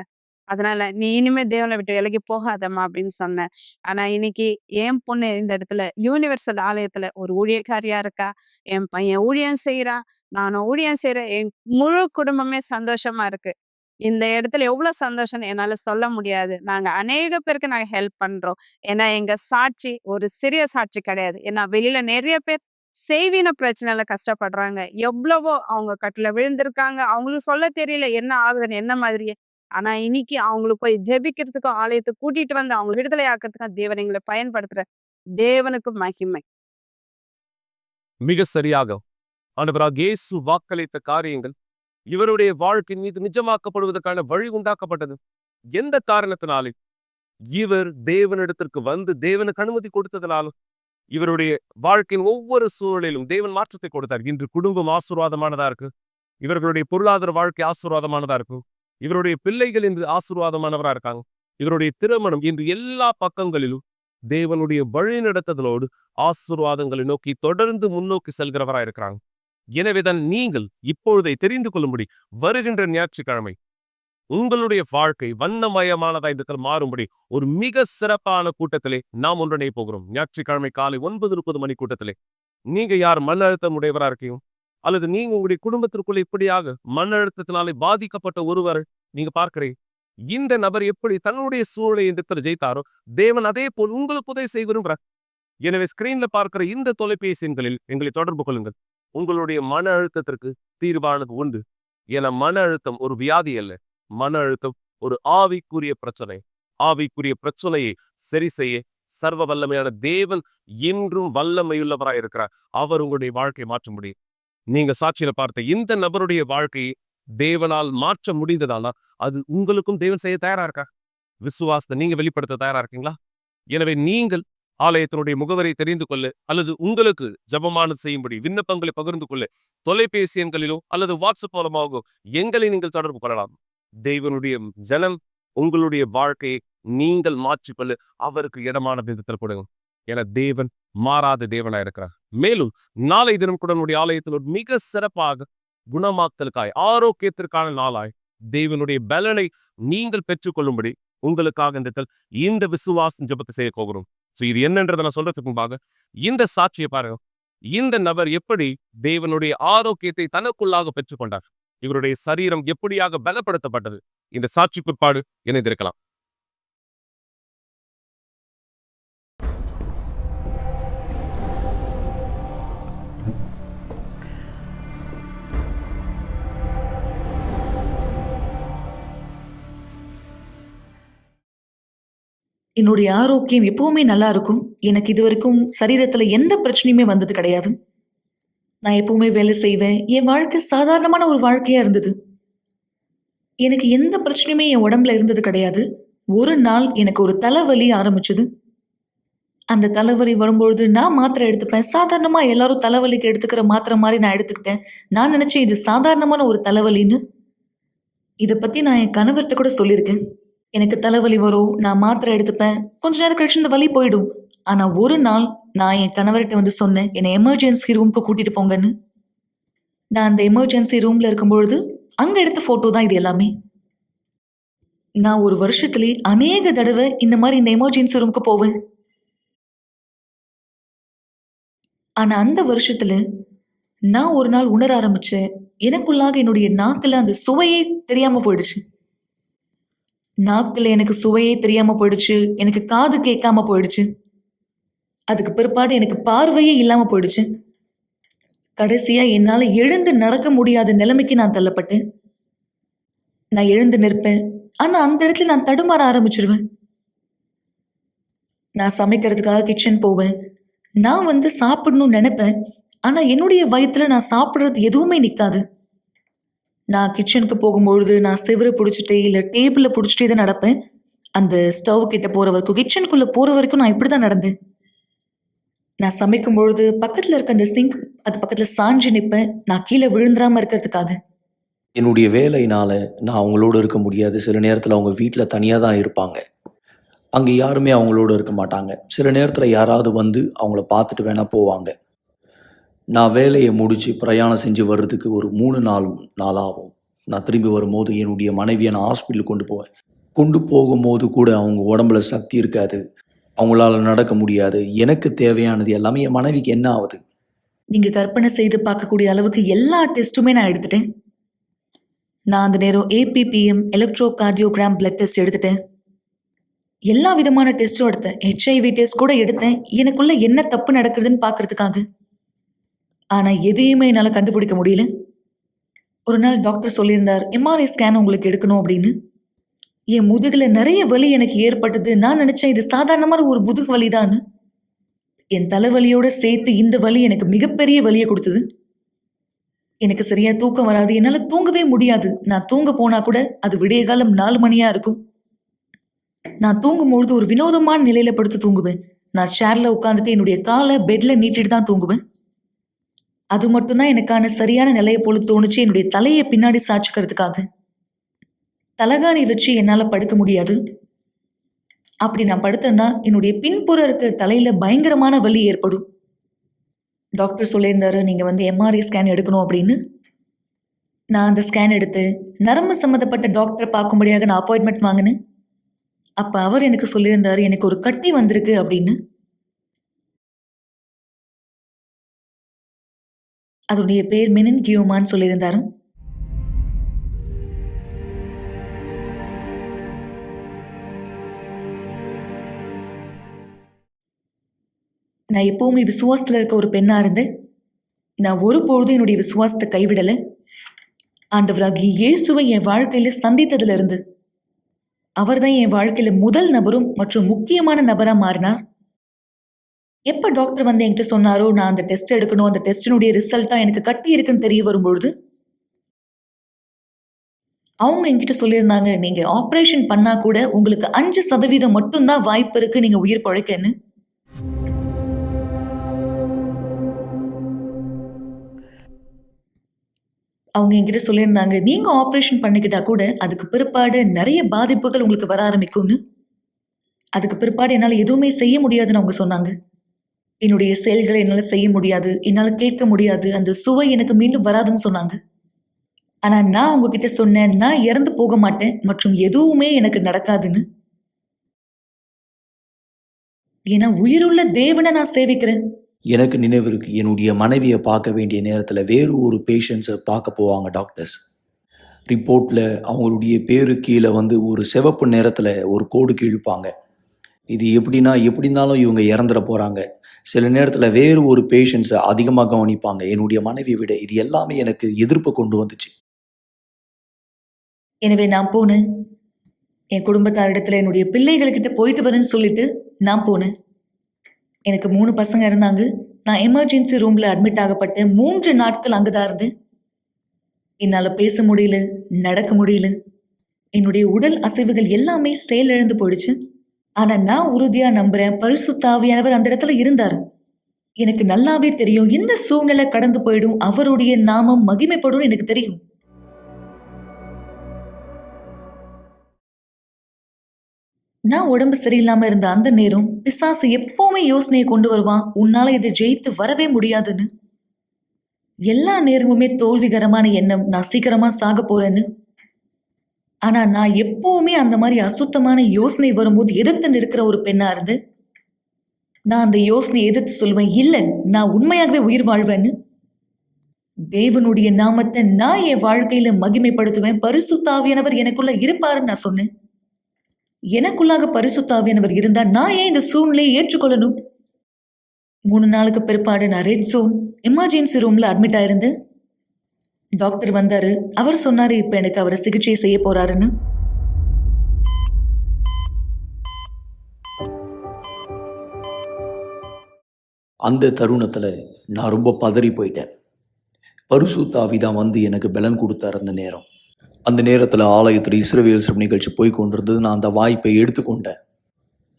அதனால நீ இனிமே தேவனை விட்டு விலகி போகாதம்மா" அப்படின்னு சொன்னேன். ஆனா இன்னைக்கு என் பொண்ணு இந்த இடத்துல யுனிவர்சல் ஆலயத்துல ஒரு ஊழியக்காரியா இருக்கா. என் பையன் ஊழியம் செய்றான். நானும் ஊழியம் செய்றேன். என் முழு குடும்பமே சந்தோஷமா இருக்கு. இந்த இடத்துல எவ்வளவு சந்தோஷம்னு என்னால சொல்ல முடியாது. நாங்க அநேக பேருக்கு நாங்க ஹெல்ப் பண்றோம். ஏன்னா எங்க சாட்சி ஒரு சிறிய சாட்சி கிடையாது. ஏன்னா வெளியில நெறைய பேர் செய்வின பிரச்சனையில கஷ்டப்படுறாங்க. எவ்வளவோ அவங்க கட்டுல விழுந்திருக்காங்க. அவங்களுக்கு சொல்ல தெரியல என்ன ஆகுதுன்னு என்ன மாதிரியே. ஆனா இன்னைக்கு அவங்களுக்கு போய் ஜெபிக்கிறதுக்கும், ஆலயத்துக்கு கூட்டிட்டு வந்து அவங்கள விடுதலை ஆக்குறதுக்கும் தேவன் எங்கள பயன்படுத்துற தேவனுக்கு மகிமை. மிக சரியாக ஆண்டவராக இயேசு வாக்களித்த காரியங்கள் இவருடைய வாழ்க்கை மீது நிஜமாக்கப்படுவதற்கான வழி உண்டாக்கப்பட்டது. எந்த காரணத்தினாலே? இவர் தேவனிடத்திற்கு வந்து தேவனுக்கு அனுமதி கொடுத்ததனாலும் இவருடைய வாழ்க்கையின் ஒவ்வொரு சூழலிலும் தேவன் மாற்றத்தை கொடுத்தார். இன்று குடும்பம் ஆசீர்வாதமானதா இருக்கு. இவர்களுடைய பொருளாதார வாழ்க்கை ஆசீர்வாதமானதா இருக்கும். இவருடைய பிள்ளைகள் இன்று ஆசீர்வாதமானவரா இருக்காங்க. இவருடைய திருமணம் இன்று எல்லா பக்கங்களிலும் தேவனுடைய வழிநடத்துதலோடு ஆசீர்வாதங்களை நோக்கி தொடர்ந்து முன்னோக்கி செல்கிறவரா இருக்கிறாங்க. எனவேதான் நீங்கள் இப்பொழுதை தெரிந்து கொள்ளும்படி வருகின்ற ஞாயிற்றுக்கிழமை உங்களுடைய வாழ்க்கை வண்ணமயமானதா இடத்தில் மாறும்படி ஒரு மிக சிறப்பான கூட்டத்திலே நாம் ஒன்றிணைய போகிறோம். ஞாயிற்றுக்கிழமை காலை 9:30 மணி கூட்டத்திலே நீங்க யார் மன அழுத்தம் உடையவரா இருக்கீங்க, அல்லது நீங்க உங்களுடைய குடும்பத்திற்குள்ள இப்படியாக மன அழுத்தத்தினாலே பாதிக்கப்பட்ட ஒருவர் நீங்க பார்க்கிறீங்க. இந்த நபர் எப்படி தன்னுடைய சூழலை இந்த இடத்துல ஜெயித்தாரோ தேவன் அதே போல் உங்களுக்கு உதவி செய்ய விரும்புகிறார். எனவே ஸ்கிரீன்ல பார்க்கிற இந்த தொலைபேசி எண்களில் எங்களை தொடர்பு கொள்ளுங்கள். உங்களுடைய மன அழுத்தத்திற்கு தீர்வானது உண்டு. என மன அழுத்தம் ஒரு வியாதி அல்ல. மன அழுத்தம் ஒரு ஆவிக்குரிய பிரச்சனை. ஆவிக்குரிய பிரச்சனையை சரி செய்ய சர்வ வல்லமையான தேவன் இன்றும் வல்லமையுள்ளவராய் இருக்கிறார். அவர் உங்களுடைய வாழ்க்கையை மாற்ற முடியும். நீங்க சாட்சியில பார்த்த இந்த நபருடைய வாழ்க்கையை தேவனால் மாற்ற முடிந்ததானா அது உங்களுக்கும் தேவன் செய்ய தயாரா இருக்கா? விசுவாசத்தை நீங்க வெளிப்படுத்த தயாரா இருக்கீங்களா? எனவே நீங்கள் ஆலயத்தினுடைய முகவரை தெரிந்து கொள்ள அல்லது உங்களுக்கு ஜபமானது செய்யும்படி விண்ணப்பங்களை பகிர்ந்து கொள்ள தொலைபேசி எண்களிலோ அல்லது வாட்ஸ்அப் மூலமாகவோ எங்களை நீங்கள் தொடர்பு கொள்ளலாம். தேவனுடைய ஜனம் உங்களுடைய வாழ்க்கையை நீங்கள் மாற்றிக்கொள்ள அவருக்கு இடமான விதத்தில் கொடுங்க. என தேவன் மாறாத தேவனா இருக்கிறார். மேலும் நாளை தினம் கூட நம்முடைய ஆலயத்தில் ஒரு மிக சிறப்பாக குணமாக்கலுக்காய் ஆரோக்கியத்திற்கான நாளாய் தேவனுடைய பலனை நீங்கள் பெற்றுக்கொள்ளும்படி உங்களுக்காக இந்த விசுவாசம் ஜபத்தை செய்ய போகிறோம். இது என்னன்றதை நான் சொல்றதுக்கு முன்பாக இந்த சாட்சியை பாருங்க. இந்த நபர் எப்படி தேவனுடைய ஆரோக்கியத்தை தனக்குள்ளாக பெற்றுக்கொண்டார், இவருடைய சரீரம் எப்படியாக பலப்படுத்தப்பட்டது. இந்த சாட்சி பிற்பாடு இணைந்திருக்கலாம். என்னுடைய ஆரோக்கியம் எப்பவுமே நல்லா இருக்கும். எனக்கு இது வரைக்கும் சரீரத்துல எந்த பிரச்சனையுமே வந்தது கிடையாது. நான் எப்பவுமே வேலை செய்வேன். என் வாழ்க்கை சாதாரணமான ஒரு வாழ்க்கையா இருந்தது. எனக்கு எந்த பிரச்சனையுமே என் உடம்புல இருந்தது கிடையாது. ஒரு நாள் எனக்கு ஒரு தலைவலி ஆரம்பிச்சது. அந்த தலைவலி வரும்பொழுது நான் மாத்திரை எடுத்துப்பேன். சாதாரணமா எல்லாரும் தலைவலிக்கு எடுத்துக்கிற மாத்திரை மாதிரி நான் எடுத்துக்கிட்டேன். நான் நினைச்சேன் இது சாதாரணமான ஒரு தலைவலின்னு. இதை பத்தி நான் என் கணவர்கிட்ட கூட சொல்லியிருக்கேன். எனக்கு தலைவலி வரும், நான் மாத்திரை எடுத்துப்பேன், கொஞ்ச நேரம் கழிச்சு இந்த வலி போயிடும். ஆனா ஒரு நாள் நான் என் கணவர்கிட்ட வந்து சொன்னேன், என்னை எமர்ஜென்சி ரூமுக்கு கூட்டிட்டு போங்கன்னு. நான் அந்த எமர்ஜென்சி ரூம்ல இருக்கும்பொழுது அங்க எடுத்த போட்டோ தான் இது எல்லாமே. நான் ஒரு வருஷத்திலே அநேக தடவை இந்த மாதிரி இந்த எமர்ஜென்சி ரூமுக்கு போவேன். ஆனா அந்த வருஷத்துல நான் ஒரு நாள் உணர ஆரம்பிச்சேன், எனக்குள்ளாக என்னுடைய நாக்குல அந்த சுவையே தெரியாம போயிடுச்சு. நாக்குல எனக்கு சுவையே தெரியாம போயிடுச்சு. எனக்கு காது கேட்காம போயிடுச்சு. அதுக்கு பிற்பாடு எனக்கு பார்வையே இல்லாம போயிடுச்சு. கடைசியா என்னால எழுந்து நடக்க முடியாத நிலைமைக்கு நான் தள்ளப்பட்டேன். நான் எழுந்து நிற்பேன், ஆனா அந்த இடத்துல நான் தடுமாற ஆரம்பிச்சிருவேன். நான் சமைக்கிறதுக்காக கிச்சன் போவேன். நான் வந்து சாப்பிடணும்னு நினைப்பேன், ஆனா என்னுடைய வயிற்றுல நான் சாப்பிட்றது எதுவுமே நிற்காது. நான் கிச்சனுக்கு போகும்பொழுது நான் செவரை பிடிச்சிட்டே இல்லை டேபிளை பிடிச்சிட்டே தான் நடப்பேன். அந்த ஸ்டவ் கிட்ட போற வரைக்கும், கிச்சனுக்குள்ள போற வரைக்கும் நான் இப்படி தான் நடந்தேன். நான் சமைக்கும் பொழுது பக்கத்துல இருக்க அந்த சிங்க் அது பக்கத்துல சாஞ்சு நிற்பேன், நான் கீழே விழுந்துடாம இருக்கிறதுக்காக. என்னுடைய வேலையினால நான் அவங்களோட இருக்க முடியாது. சில நேரத்துல அவங்க வீட்ல தனியா தான் இருப்பாங்க. அங்க யாருமே அவங்களோட இருக்க மாட்டாங்க. சில நேரத்துல யாராவது வந்து அவங்கள பார்த்துட்டு வேணா போவாங்க. நான் வேலைய முடிச்சு பிரயாணம் செஞ்சு வர்றதுக்கு ஒரு 3 நாள் ஆகும். நான் திரும்பி வரும்போது என்னுடைய மனைவிய நான் ஹாஸ்பிட்டலுக்கு கொண்டு போவேன். கொண்டு போகும்போது கூட அவங்க உடம்புல சக்தி இருக்காது. அவங்களால நடக்க முடியாது. எனக்கு தேவையானது எல்லாமே என் மனைவிக்கு என்ன ஆவுது? நீங்க கற்பனை செய்து பார்க்கக்கூடிய அளவுக்கு எல்லா டெஸ்ட்டுமே நான் எடுத்துட்டேன். நான் அந்த நேரம் ABPM electro cardiogram blood test எடுத்துட்டேன். எல்லா விதமான டெஸ்ட்டும் எடுத்தேன். ஹெச்ஐவி டெஸ்ட் கூட எடுத்தேன். எனக்குள்ள என்ன தப்பு நடக்குதுன்னு பார்க்கறதுக்காக. ஆனா எதையுமே என்னால கண்டுபிடிக்க முடியல. ஒரு நாள் டாக்டர் சொல்லியிருந்தார், எம்ஆர்ஐ ஸ்கேன் உங்களுக்கு எடுக்கணும் அப்படின்னு. என் முதுகுல நிறைய வலி எனக்கு ஏற்பட்டது. நான் நினைச்சேன் இது சாதாரணமான ஒரு முதுகு வலிதான்னு. என் தலைவலியோட சேர்த்து இந்த வலி எனக்கு மிகப்பெரிய வலியை கொடுத்தது. எனக்கு சரியா தூக்கம் வராது. என்னால தூங்கவே முடியாது. நான் தூங்க போனா கூட அது விடிய காலம் 4 மணியா இருக்கும். நான் தூங்கும்பொழுது ஒரு வினோதமான நிலையில படுத்து தூங்குவேன். நான் சேர்ல உட்காந்துட்டு என்னுடைய காலை பெட்ல நீட்டிட்டு தான் தூங்குவேன். அது மட்டும்தான் எனக்கான சரியான நிலையை போல தோணுச்சு, என்னுடைய தலையை பின்னாடி சாய்ச்சிக்கிறதுக்காக. தலகாணி வச்சு என்னால படுக்க முடியாது. அப்படி நான் படுத்தேன்னா என்னுடைய பின்புற இருக்க தலையில பயங்கரமான வலி ஏற்படும். டாக்டர் சொல்லியிருந்தாரு, நீங்க வந்து எம்ஆர்ஐ ஸ்கேன் எடுக்கணும் அப்படின்னு. நான் அந்த ஸ்கேன் எடுத்து நரம்பு சம்மந்தப்பட்ட டாக்டரை பார்க்கும்படியாக நான் அப்பாயின்மெண்ட் வாங்கினேன். அப்ப அவர் எனக்கு சொல்லியிருந்தாரு, எனக்கு ஒரு கட்டி வந்திருக்கு அப்படின்னு. அதனுடைய பேர் மெனின்கியோமான்னு சொல்லியிருந்தாரு. நான் எப்பவுமே விசுவாசத்துல இருக்க ஒரு பெண்ணா இருந்தேன். நான் ஒருபொழுதும் என்னுடைய விசுவாசத்தை கைவிடல. ஆண்டவராகிய இயேசுவை என் வாழ்க்கையில சந்தித்ததுல இருந்து அவர்தான் என் வாழ்க்கையில முதல் நபரும் மற்றும் முக்கியமான நபரா மாறினார். எப்ப டாக்டர் வந்து என்கிட்ட சொன்னாரோ நான் அந்த டெஸ்ட் எடுக்கணும், அந்த டெஸ்டினுடைய ரிசல்ட்டா எனக்கு கட்டி இருக்குன்னு தெரிய வரும்பொழுது அவங்க என்கிட்ட சொல்லியிருந்தாங்க, நீங்க ஆபரேஷன் பண்ணா கூட உங்களுக்கு 5% மட்டும்தான் வாய்ப்பு இருக்கு நீங்க உயிர் பழைக்கன்னு. அவங்க என்கிட்ட சொல்லியிருந்தாங்க, நீங்க ஆபரேஷன் பண்ணிக்கிட்டா கூட அதுக்கு பிற்பாடு நிறைய பாதிப்புகள் உங்களுக்கு வர ஆரம்பிக்கும்னு. அதுக்கு பிற்பாடு என்னால எதுவுமே செய்ய முடியாதுன்னு அவங்க சொன்னாங்க. என்னுடைய செயல்களை என்னால செய்ய முடியாது, என்னால கேட்க முடியாது, அந்த சுவை எனக்கு மீண்டும் வராதுன்னு சொன்னாங்க. ஆனா நான் உங்ககிட்ட சொன்னேன், நான் இறந்து போக மாட்டேன் மற்றும் எதுவுமே எனக்கு நடக்காதுன்னு. ஏன்னா உயிருள்ள தேவனை நான் சேவிக்கிறேன். எனக்கு நினைவு இருக்கு. என்னுடைய மனைவிய பார்க்க வேண்டிய நேரத்துல வேறு ஒரு பேஷண்ட்ஸ பார்க்க போவாங்க டாக்டர்ஸ். ரிப்போர்ட்ல அவங்களுடைய பேரு கீழ வந்து ஒரு சிவப்பு நிறத்துல ஒரு கோடு கிழிப்பாங்க. இது எப்படின்னா, எப்படி இருந்தாலும் இவங்க இறந்துட போறாங்க. சில நேரத்துல வேறு ஒரு பேஷண்ட்ஸ அதிகமா கவனிப்பாங்க என்னுடைய மனைவியை விட. இது எல்லாமே எனக்கு எதிர்ப்ப கொண்டு வந்துச்சு. எனவே நான் போனேன். என் குடும்பத்தாரிடத்துல என்னுடைய பிள்ளைகள்கிட்ட போயிட்டு வரேன்னு சொல்லிட்டு நான் போனேன். எனக்கு 3 பசங்க இருந்தாங்க. நான் எமர்ஜென்சி ரூம்ல அட்மிட் ஆகப்பட்டு 3 நாட்கள் அங்கதான் இருந்தேன். என்னால பேச முடியல, நடக்க முடியல. என்னுடைய உடல் அசைவுகள் எல்லாமே செயலிழந்து போயிடுச்சு. ஆனா நான் உறுதியா நம்புறேன், பரிசுத்த ஆவியானவர் அந்த இடத்துல இருந்தாரு. எனக்கு நல்லாவே தெரியும், இந்த சூழ்நிலை கடந்து போயிடும், அவருடைய நாமம் மகிமைப்படும் எனக்கு தெரியும். நான் உடம்பு சரியில்லாம இருந்த அந்த நேரம் பிசாசு எப்பவுமே யோசனையை கொண்டு வருவான், உன்னால இதை ஜெயித்து வரவே முடியாதுன்னு. எல்லா நேரமுமே தோல்விகரமான எண்ணம், நான் சீக்கிரமா சாக போறேன்னு. ஆனா நான் எப்பவுமே அந்த மாதிரி அசுத்தமான யோசனை வரும்போது எதிர்த்து நிற்கிற ஒரு பெண்ணா இருந்து நான் அந்த யோசனையை எதிர்த்து சொல்லுவேன், இல்ல நான் உண்மையாகவே உயிர் வாழ்வேன்னு. தேவனுடைய நாமத்தை நான் என் வாழ்க்கையில மகிமைப்படுத்துவேன். பரிசுத்த ஆவியானவர் எனக்குள்ள இருப்பாருன்னு நான் சொன்னேன். எனக்குள்ளாக பரிசுத்த ஆவியானவர் இருந்தா நான் ஏன் இந்த சூழ்நிலையை ஏற்றுக்கொள்ளணும்? 3 நாளுக்கு பிற்பாடு நான் ரெட் ஜோன் எமர்ஜென்சி ரூம்ல அட்மிட் ஆயிருந்தேன். டாக்டர் வந்தாரு. அவர் சொன்னாரு, இப்ப எனக்கு அவரை சிகிச்சை செய்ய போறாருன்னு. அந்த தருணத்துல நான் ரொம்ப பதறி போயிட்டேன். பரிசுத்த ஆவி தான் வந்து எனக்கு பலன் கொடுத்தார் அந்த நேரம். அந்த நேரத்துல ஆலயத்துல இஸ்ரவேல் சிறப்பு நிகழ்ச்சி போய் கொண்டிருந்தது. நான் அந்த வாய்ப்பை எடுத்துக்கொண்டேன்.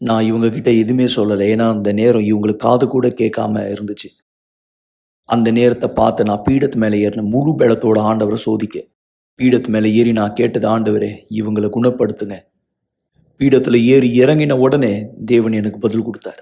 நான் இவங்க கிட்ட எதுவுமே சொல்லலை. ஏன்னா அந்த நேரம் இவங்களுக்கு காது கூட கேட்காம இருந்துச்சு. அந்த நேரத்தை பார்த்து நான் பீடத்து மேலே ஏறின முழு பலத்தோட ஆண்டவரை சோதிக்க. பீடத்து மேலே ஏறி நான் கேட்டது, ஆண்டவரே இவங்களை குணப்படுத்துங்க. பீடத்துல ஏறி இறங்கின உடனே தேவன் எனக்கு பதில் கொடுத்தார்.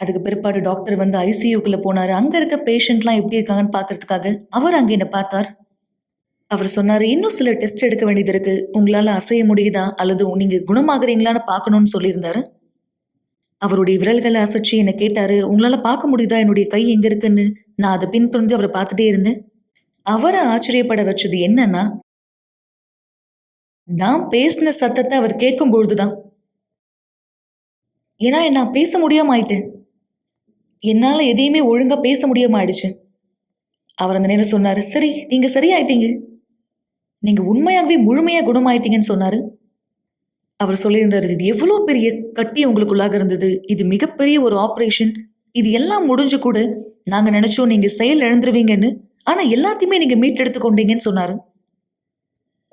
அதுக்கு பிற்பாடு டாக்டர் வந்து ஐசியூக்குள்ள போனாரு. அங்க இருக்க பேஷண்ட்லாம் எப்படி இருக்காங்கன்னு பார்க்கறதுக்காக அவர் அங்க என்ன பார்த்தார். அவர் சொன்னாரு, இன்னும் சில டெஸ்ட் எடுக்க வேண்டியது இருக்கு. உங்களால அசைய முடியுதா அல்லது நீங்க குணமாகறீங்களான்னு பார்க்கணும்னு சொல்லியிருந்தாரு. அவருடைய விரல்களை அசைச்சு என்ன கேட்டாரு, உங்களால பார்க்க முடியுதா என்னுடைய கை எங்க இருக்குன்னு. நான் அதை பின்தொடர்ந்து அவரை பார்த்துட்டே இருந்தேன். அவரை ஆச்சரியப்பட வச்சது என்னன்னா, நான் பேசின சத்தத்தை அவர் கேட்கும் பொழுதுதான். ஏன்னா நான் பேச முடியாம ஆயிட்டேன். என்னால எதையுமே ஒழுங்கா பேச முடியாம ஆயிடுச்சு. அவர் அந்த நேரம் சொன்னாரு, சரி நீங்க சரியாயிட்டீங்க, நீங்க உண்மையாகவே முழுமையா குணமாயிட்டீங்கன்னு சொன்னாரு. அவர் சொல்லியிருந்தாரு, இது எவ்வளோ பெரிய கட்டி உங்களுக்குள்ளாக இருந்தது, இது மிகப்பெரிய ஒரு ஆப்ரேஷன், இது எல்லாம் முடிஞ்சு கூட நாங்க நினைச்சோம் நீங்க செயல் இழந்துருவீங்கன்னு, ஆனா எல்லாத்தையுமே நீங்க மீட்டெடுத்து கொண்டீங்கன்னு சொன்னாரு.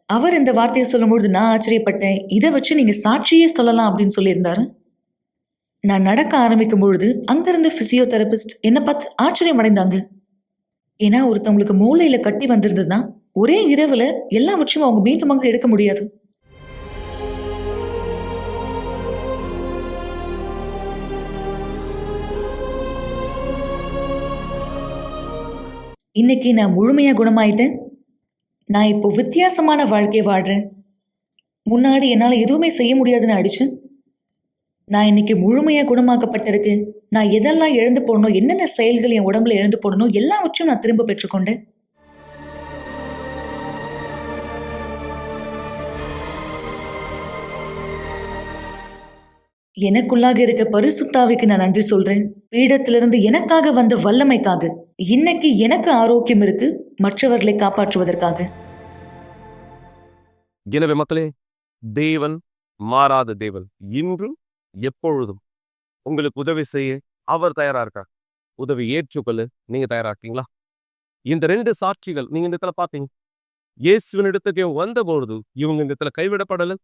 அவர் இந்த வார்த்தையை சொல்லும்பொழுது நான் ஆச்சரியப்பட்டேன். இதை வச்சு நீங்க சாட்சியே சொல்லலாம் அப்படின்னு சொல்லியிருந்தாரு. நான் நடக்க ஆரம்பிக்கும் பொழுது அங்கிருந்த பிசியோதெரபிஸ்ட் என்னை பார்த்து ஆச்சரியம் அடைந்தாங்க. ஏன்னா ஒருத்தவங்களுக்கு மூளையில கட்டி வந்திருந்ததுன்னா ஒரே இரவுல எல்லாவற்றையும் அவங்க மீண்டுமாக எடுக்க முடியாது. இன்னைக்கு நான் முழுமையா குணமாயிட்டேன். நான் இப்போ வித்தியாசமான வாழ்க்கையை வாழ்றேன். முன்னாடி என்னால எதுவுமே செய்ய முடியாதுன்னு ஆயிடுச்சு. நான் இன்னைக்கு முழுமையா குணமாக்கப்பட்டிருக்கு. நான் எதெல்லாம் இழந்து போடணும், என்னென்ன செயல்கள் என் உடம்புல இழந்து போடணும், எல்லாவற்றையும் நான் திரும்ப பெற்றுக்கொண்டேன். எனக்குள்ளாக இருக்க பரிசுத்தாவிக்கு நான் நன்றி சொல்றேன். பீடத்திலிருந்து எனக்காக வந்த வல்லமைக்காக. இன்னைக்கு எனக்கு ஆரோக்கியம் இருக்கு, மற்றவர்களை காப்பாற்றுவதற்காக. எனவே மக்களே, தேவன் மாறாத தேவன். இன்றும் எப்பொழுதும் உங்களுக்கு உதவி செய்ய அவர் தயாரா இருக்கார். உதவி ஏற்றுக்கொள்ள நீங்க தயாரா இருக்கீங்களா? இந்த 2 சாட்சிகள் நீங்க இந்த இடத்துல பார்த்தீங்க. இயேசுவின் இடத்துக்கு வந்த பொழுது இவங்க இந்த இடத்துல கைவிடப்படல,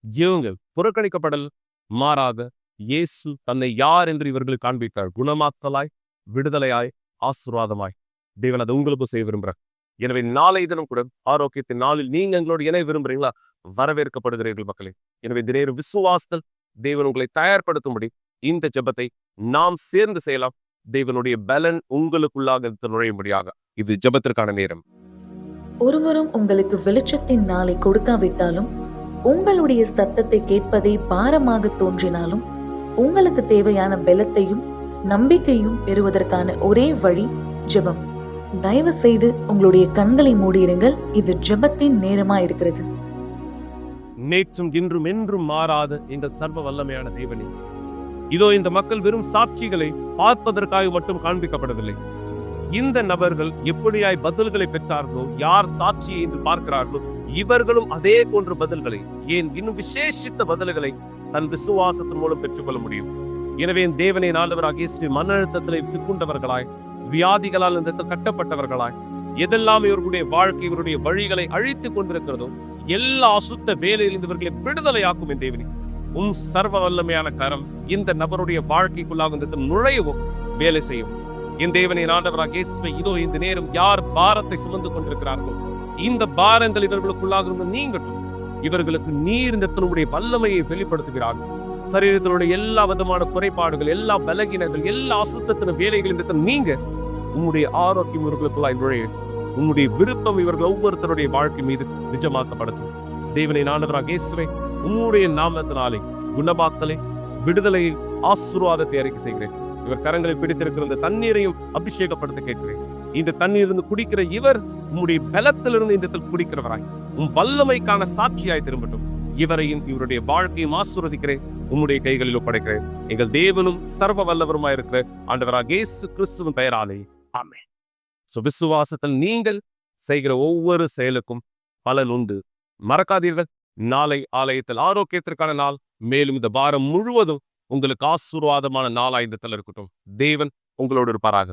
இவங்க புறக்கணிக்கப்படல. மாறாக இயேசு தன்னை யார் என்று இவர்களுக்கு காண்பித்தார். குணமாக்கலாய், விடுதலையாய், ஆசீர்வாதமாய். தேவன் அதை உங்களுக்கு செய்ய விரும்புகிறார். எனவே நாளை தினம் கூட ஆரோக்கியத்தின் நாளில் நீங்க எங்களோட இணை விரும்புறீங்களா? வரவேற்கப்படுகிறீர்கள் மக்களே. எனவே இந்த நேரம் விசுவாசத்தில் தேவன் உங்களை தயார்படுத்தும்படி இந்த ஜெபத்தை நாம் சேர்ந்து செய்யலாம். தேவனுடைய பலன் உங்களுக்குள்ளாக நுழையும்படியாக இது ஜெபத்திற்கான நேரம். ஒருவரும் உங்களுக்கு வெளிச்சத்தின் நாளை கொடுக்காவிட்டாலும், உங்களுடைய சத்தத்தை கேட்பதே பாரமாக தோன்றினாலும், உங்களுக்கு தேவையான பலத்தையும் நம்பிக்கையும் பெறுவதற்கான ஒரே வழி ஜெபம். தயவு செய்து உங்களுடைய கண்களை மூடியிருங்கள். இது ஜெபத்தின் நேரமா இருக்கிறது. நேற்றும் இன்றும் என்றும் மாறாத இந்த சர்வ வல்லமையான தேவனே, இதோ இந்த மக்கள் வெறும் சாட்சிகளை பார்ப்பதற்காக மட்டும் காண்பிக்கப்படவில்லை. இந்த நபர்கள் எப்படியாய் பதில்களை பெற்றார்களோ, யார் சாட்சியை என்று பார்க்கிறார்களோ, இவர்களும் அதே போன்ற பதில்களை, ஏன் இன்னும் விசேஷித்த பதில்களை தன் விசுவாசத்தின் மூலம் பெற்றுக்கொள்ள முடியும். எனவே தேவனை ஆண்டவராகிய இயேசு மன அழுத்தத்திலே சிக்குண்டவர்களாய், வியாதிகளால் இந்த கட்டப்பட்டவர்களாய், எதெல்லாம் இவர்களுடைய வாழ்க்கை, இவருடைய வழிகளை அழித்துக் கொண்டிருக்கிறதோ, எல்லா அசுத்த வேலையில் இவர்களை விடுதலையாக்கும் என் தேவனே. சர்வ வல்லமையான கரம் இந்த நபருடைய வாழ்க்கைக்குள்ளாக இந்த நுழையவும் வேலை செய்யும். என் தேவனை ஆண்டவராகிய இயேசுவே, இதோ இந்த நேரம் யார் பாரத்தை சுமந்து கொண்டிருக்கிறார்களோ, இந்த பாரங்கள் இவர்களுக்குள்ளாக இருந்து நீங்கட்டும். இவர்களுக்கு நீர் இந்த இடத்தினுடைய வல்லமையை வெளிப்படுத்துகிறார்கள். சரீரத்தினுடைய எல்லா விதமான குறைபாடுகள், எல்லா பலகீனங்கள், எல்லா அசுத்தத்தின வேலைகள் இந்த நீங்க உன்னுடைய ஆரோக்கியம் இவர்களுக்குள்ளாய் நுழைய, உன்னுடைய விருப்பம் இவர்கள் ஒவ்வொருத்தருடைய வாழ்க்கை மீது நிஜமாக்கப்படட்டும். தேவனை ஆண்டவராகிய இயேசுவே, உன்னுடைய நாமத்தினாலே குணமாக்கலை, விடுதலையை, ஆசீர்வாதத்தை அறிக்கை செய்கிறேன். இவர் கரங்களை பிடித்திருக்கிற இந்த தண்ணீரையும் அபிஷேகப்படுத்த கேட்கிறேன். இந்த தண்ணீர் இருந்து குடிக்கிற இவர் உம்முடைய பலத்திலிருந்து இந்த குடிக்கிறவராய், உம் வல்லமைக்கான சாட்சியாய் திரும்பட்டும். இவரையும் இவருடைய வாழ்க்கையும் ஆசீர்வதிக்கிறேன், உம்முடைய கைகளில் ஒப்படைக்கிறேன். எங்கள் தேவனும் சர்வ வல்லவருமாய் இருக்கிற ஆண்டவராகிய இயேசு கிறிஸ்துவின் பெயராலே ஆமென். விசுவாசத்தில் நீங்கள் செய்கிற ஒவ்வொரு செயலுக்கும் பலன் உண்டு. மறக்காதீர்கள், நாளை ஆலயத்தில் ஆரோக்கியத்திற்கான நாள். மேலும் இந்த வாரம் முழுவதும் உங்களுக்கு ஆசீர்வாதமான நாளாய் இந்த இருக்கட்டும். தேவன் உங்களோடு இருப்பாராக.